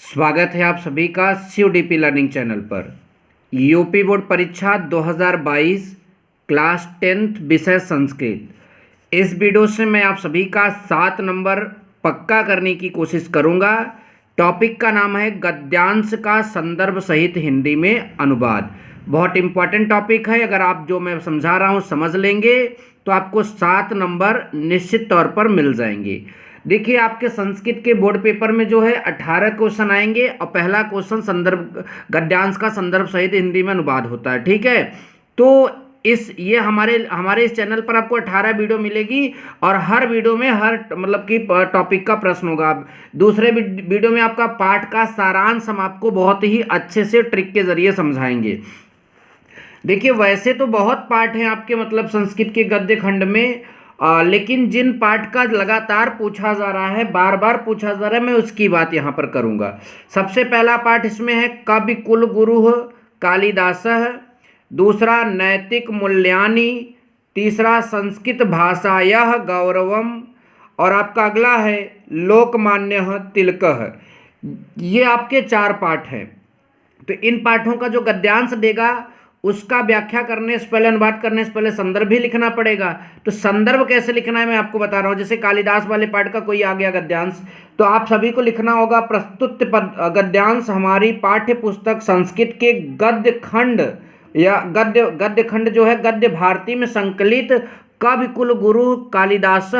स्वागत है आप सभी का CUDP लर्निंग चैनल पर। यूपी बोर्ड परीक्षा 2022 क्लास 10th विषय संस्कृत। इस वीडियो से मैं आप सभी का 7 नंबर पक्का करने की कोशिश करूंगा। टॉपिक का नाम है गद्यांश का संदर्भ सहित हिंदी में अनुवाद। बहुत इंपॉर्टेंट टॉपिक है। अगर आप जो मैं समझा रहा हूँ समझ लेंगे तो आपको 7 नंबर निश्चित तौर पर मिल जाएंगे। देखिए, आपके संस्कृत के बोर्ड पेपर में जो है 18 क्वेश्चन आएंगे और पहला क्वेश्चन संदर्भ गद्यांश का संदर्भ सहित हिंदी में अनुवाद होता है। ठीक है, तो ये हमारे इस चैनल पर आपको 18 वीडियो मिलेगी और हर वीडियो में हर मतलब कि टॉपिक का प्रश्न होगा। दूसरे वीडियो में आपका पाठ का सारांश हम आपको बहुत ही अच्छे से ट्रिक के जरिए समझाएंगे। देखिए, वैसे तो बहुत पाठ हैं आपके मतलब संस्कृत के गद्य खंड में, लेकिन जिन पाठ का लगातार पूछा जा रहा है, बार बार पूछा जा रहा है, मैं उसकी बात यहाँ पर करूँगा। सबसे पहला पाठ इसमें है कवि कुल गुरु कालिदासः, दूसरा नैतिक मूल्यानि, तीसरा संस्कृत भाषायाः गौरवम और आपका अगला है लोकमान्य तिलकः। ये आपके 4 पाठ हैं। तो इन पाठों का जो गद्यांश देगा उसका व्याख्या करने से पहले, अनुवाद करने से पहले संदर्भ भी लिखना पड़ेगा। तो संदर्भ कैसे लिखना है मैं आपको बता रहा हूँ। जैसे कालिदास वाले पाठ का कोई आ गया गद्यांश, तो आप सभी को लिखना होगा प्रस्तुत गद्यांश हमारी पाठ्य पुस्तक संस्कृत के गद्य खंड या गद्य खंड जो है गद्य भारती में संकलित कवि कुल गुरु कालिदास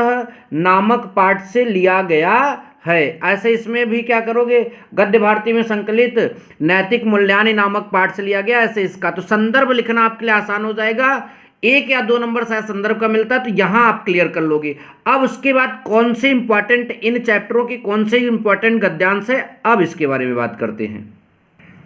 नामक पाठ से लिया गया है। ऐसे इसमें भी क्या करोगे, गद्य भारती में संकलित नैतिक मूल्यानि नामक पाठ से लिया गया, ऐसे इसका। तो संदर्भ लिखना आपके लिए आसान हो जाएगा। 1 या 2 नंबर शायद संदर्भ का मिलता है, तो यहां आप क्लियर कर लोगे। अब उसके बाद कौन से इंपॉर्टेंट इन चैप्टरों की कौन से इंपॉर्टेंट गद्यांश है, अब इसके बारे में बात करते हैं।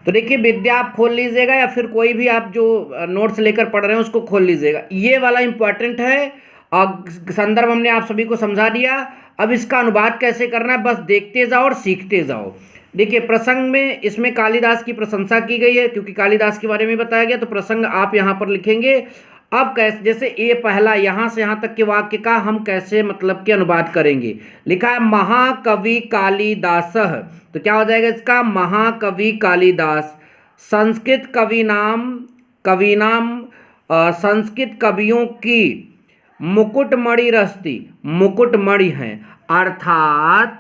तो देखिए, विद्या आप खोल लीजिएगा या फिर कोई भी आप जो नोट्स लेकर पढ़ रहे हैं उसको खोल लीजिएगा। ये वाला इंपॉर्टेंट है और संदर्भ हमने आप सभी को समझा दिया। अब इसका अनुवाद कैसे करना है बस देखते जाओ और सीखते जाओ। देखिए, प्रसंग में इसमें कालिदास की प्रशंसा की गई है क्योंकि कालिदास के बारे में बताया गया, तो प्रसंग आप यहाँ पर लिखेंगे। अब कैसे, जैसे ये पहला यहाँ से यहाँ तक के वाक्य का हम कैसे मतलब के अनुवाद करेंगे। लिखा है महाकवि कालिदासः, तो क्या हो जाएगा इसका, महाकवि कालिदास। संस्कृत कवीनाम संस्कृत कवियों की मुकुटमणि रस्ती, मुकुटमणि हैं अर्थात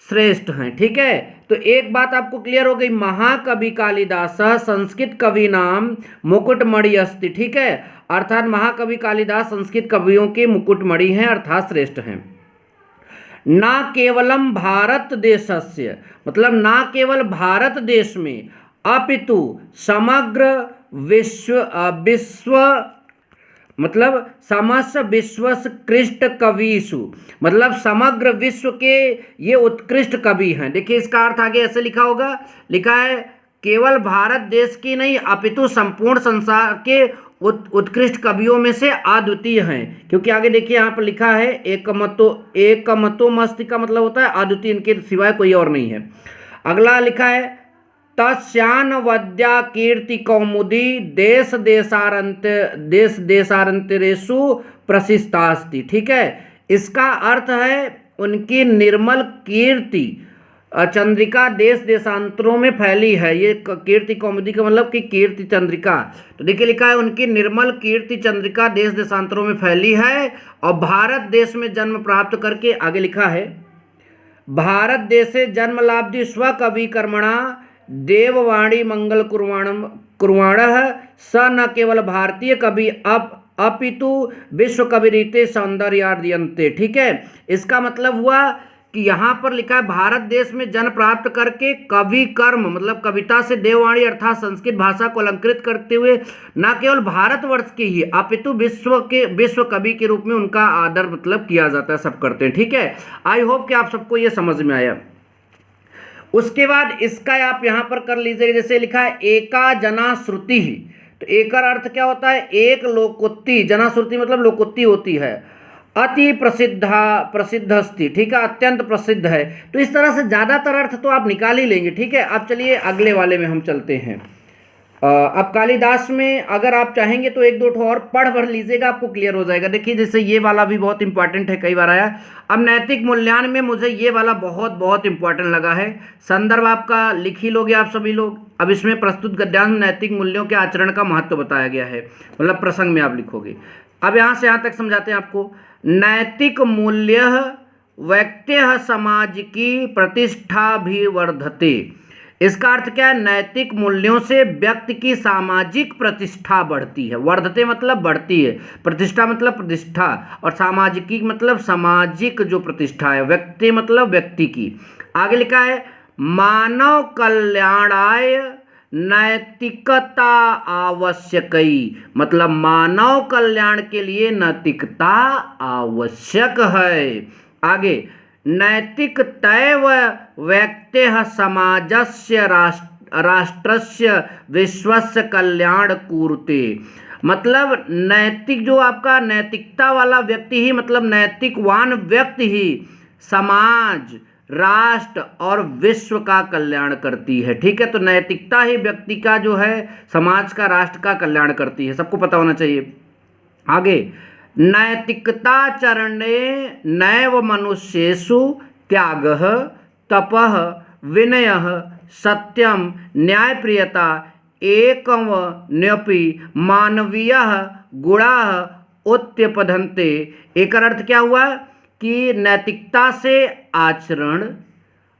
श्रेष्ठ हैं। ठीक है, तो एक बात आपको क्लियर हो गई, महाकवि कालिदास संस्कृत कवि नाम मुकुटमणि अस्ति। ठीक है, अर्थात महाकवि कालिदास संस्कृत कवियों के मुकुटमणि हैं अर्थात श्रेष्ठ हैं। ना केवलम भारत देशस्य, मतलब ना केवल भारत देश में अपितु समग्र विश्व मतलब समस्त विश्वोत्कृष्ट कविषु, मतलब समग्र विश्व के ये उत्कृष्ट कवि हैं। देखिए, इसका अर्थ आगे ऐसे लिखा होगा, लिखा है केवल भारत देश की नहीं अपितु संपूर्ण संसार के उत्कृष्ट कवियों में से अद्वितीय हैं। क्योंकि आगे देखिए यहाँ पर लिखा है एकमतो मस्ति का मतलब होता है अद्वितीय, इनके सिवाय कोई और नहीं है। अगला लिखा है तस्यानवद्या कीर्ति कौमुदी देश देशांतरेषु प्रसिद्धास्ति। ठीक है, इसका अर्थ है उनकी निर्मल कीर्ति चंद्रिका देश देशांतरों में फैली है। ये कीर्ति कौमुदी का मतलब कि कीर्ति चंद्रिका। तो देखिए, लिखा है उनकी निर्मल कीर्ति चंद्रिका देश देशांतरों में फैली है और भारत देश में जन्म प्राप्त करके, आगे लिखा है भारत देशे जन्मलाब्धि स्वकवि कर्मणा देववाणी मंगल कुर्वाणः स न केवल भारतीय कवि अपितु विश्व कवि रीते सौंदर्यार्यन्ते। ठीक है, इसका मतलब हुआ कि यहाँ पर लिखा है भारत देश में जन्म प्राप्त करके कवि कर्म मतलब कविता से देववाणी अर्थात संस्कृत भाषा को अलंकृत करते हुए न केवल भारतवर्ष के ही अपितु विश्व कवि के रूप में उनका आदर मतलब किया जाता है, सब करते हैं। ठीक है, आई होप कि आप सबको ये समझ में आया। उसके बाद इसका आप यहाँ पर कर लीजिएगा, जैसे लिखा है एका जना श्रुति, तो एकर अर्थ क्या होता है, एक लोकोक्ति, जना श्रुति मतलब लोकोक्ति होती है, अति प्रसिद्धस्ति। ठीक है, अत्यंत प्रसिद्ध है। तो इस तरह से ज़्यादातर अर्थ तो आप निकाल ही लेंगे। ठीक है, अब चलिए अगले वाले में हम चलते हैं। अब कालिदास में अगर आप चाहेंगे तो एक दो ठो और पढ़ भर लीजिएगा, आपको क्लियर हो जाएगा। देखिए जैसे ये वाला भी बहुत इंपॉर्टेंट है, कई बार आया। अब नैतिक मूल्यांकन में मुझे ये वाला बहुत बहुत इंपॉर्टेंट लगा है। संदर्भ आपका लिख ही लोगे आप सभी लोग। अब इसमें प्रस्तुत गद्यांश नैतिक मूल्यों के आचरण का महत्व बताया गया है, मतलब प्रसंग में आप लिखोगे। अब यहाँ से यहाँ तक समझाते हैं आपको। नैतिक मूल्य व्यक्त्य समाज की प्रतिष्ठा भी वर्धते। इसका अर्थ क्या है? नैतिक मूल्यों से व्यक्ति की सामाजिक प्रतिष्ठा बढ़ती है। वर्धते मतलब बढ़ती है, प्रतिष्ठा मतलब प्रतिष्ठा, और सामाजिकी मतलब सामाजिक जो प्रतिष्ठा है, व्यक्ति मतलब व्यक्ति की। आगे लिखा है मानव कल्याणाय नैतिकता आवश्यकई, मतलब मानव कल्याण के लिए नैतिकता आवश्यक है। आगे नैतिकतैव व्यक्तेः समाजस्य राष्ट्रस्य विश्वस्य कल्याण कुरुते, मतलब नैतिक जो आपका नैतिकता वाला व्यक्ति ही, मतलब नैतिकवान व्यक्ति ही समाज, राष्ट्र और विश्व का कल्याण करती है। ठीक है, तो नैतिकता ही व्यक्ति का जो है समाज का, राष्ट्र का कल्याण करती है, सबको पता होना चाहिए। आगे नैतिकताचरणे नैव मनुष्येषु त्यागः तपः विनयः सत्यम न्यायप्रियता एकमन्यपि मानवीयः गुणाः उत्पद्यन्ते। एक अर्थ क्या हुआ कि नैतिकता से आचरण,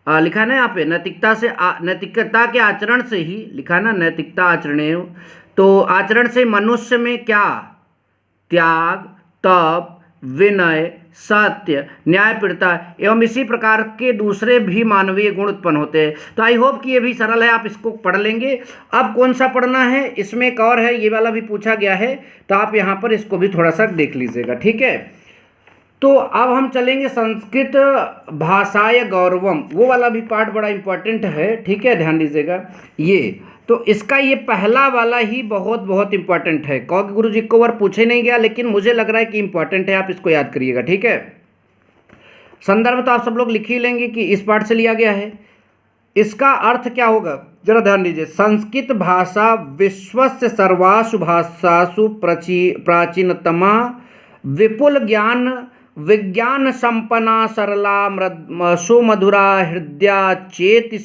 लिखा है ना यहाँ पे, नैतिकता के आचरण से ही लिखा है ना, नैतिकता आचरणे, तो आचरण से मनुष्य में क्या? त्याग, तप, विनय, सत्य, न्यायप्रियता एवं इसी प्रकार के दूसरे भी मानवीय गुण उत्पन्न होते हैं। तो आई होप कि ये भी सरल है, आप इसको पढ़ लेंगे। अब कौन सा पढ़ना है, इसमें एक और है, ये वाला भी पूछा गया है, तो आप यहाँ पर इसको भी थोड़ा सा देख लीजिएगा। ठीक है, तो अब हम चलेंगे संस्कृत भाषाय गौरवम, वो वाला भी पार्ट बड़ा इंपॉर्टेंट है। ठीक है, ध्यान दीजिएगा। ये तो इसका ये पहला वाला ही बहुत बहुत इंपॉर्टेंट है, क्योंकि गुरु जी को बार पूछे नहीं गया, लेकिन मुझे लग रहा है कि इंपॉर्टेंट है, आप इसको याद करिएगा। ठीक है, संदर्भ तो आप सब लोग लिख ही लेंगे कि इस पाठ से लिया गया है। इसका अर्थ क्या होगा, जरा ध्यान दीजिए। संस्कृत भाषा विश्वस्य सर्वासु भाषासु प्राचीनतमा विपुल ज्ञान विज्ञान संपन्ना सरला सुमधुरा हृदया चेति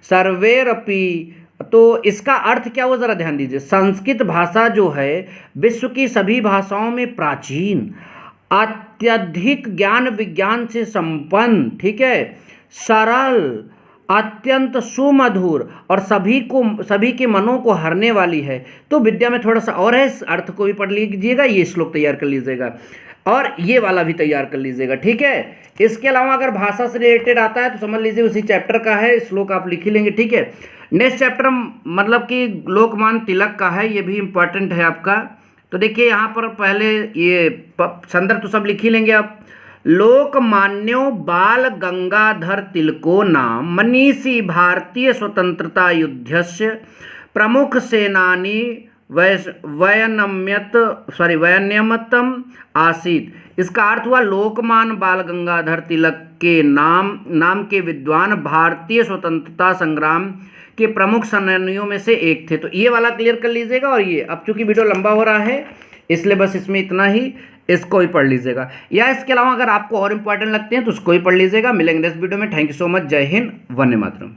सर्वेरपि। तो इसका अर्थ क्या हुआ, जरा ध्यान दीजिए। संस्कृत भाषा जो है विश्व की सभी भाषाओं में प्राचीन, अत्यधिक ज्ञान विज्ञान से संपन्न, ठीक है, सरल, अत्यंत सुमधुर और सभी के मनों को हरने वाली है। तो विद्या में थोड़ा सा और है, इस अर्थ को भी पढ़ लीजिएगा, ये श्लोक तैयार कर लीजिएगा और ये वाला भी तैयार कर लीजिएगा। ठीक है, इसके अलावा अगर भाषा से रिलेटेड आता है तो समझ लीजिए उसी चैप्टर का है, श्लोक आप लिख ही लेंगे। ठीक है, नेक्स्ट चैप्टर मतलब कि लोकमान्य तिलक का है, ये भी इम्पॉर्टेंट है आपका। तो देखिए यहाँ पर पहले ये संदर्भ तो सब लिख ही लेंगे आप। लोकमान्यो बाल गंगाधर तिलको नाम मनीषी भारतीय स्वतंत्रता युद्धस्य प्रमुख सेनानी वयनम्यतम आसीत। इसका अर्थ हुआ लोकमान्य बाल गंगाधर तिलक के नाम के विद्वान भारतीय स्वतंत्रता संग्राम के प्रमुख सेनानियों में से एक थे। तो ये वाला क्लियर कर लीजिएगा। और ये अब चूंकि वीडियो लंबा हो रहा है इसलिए बस इसमें इतना ही, इसको ही पढ़ लीजिएगा, या इसके अलावा अगर आपको और इम्पोर्टेंट लगते हैं तो उसको ही पढ़ लीजिएगा। मिलेंगे नेक्स्ट वीडियो में। Thank you so much. जय हिंद, वंदे मातरम।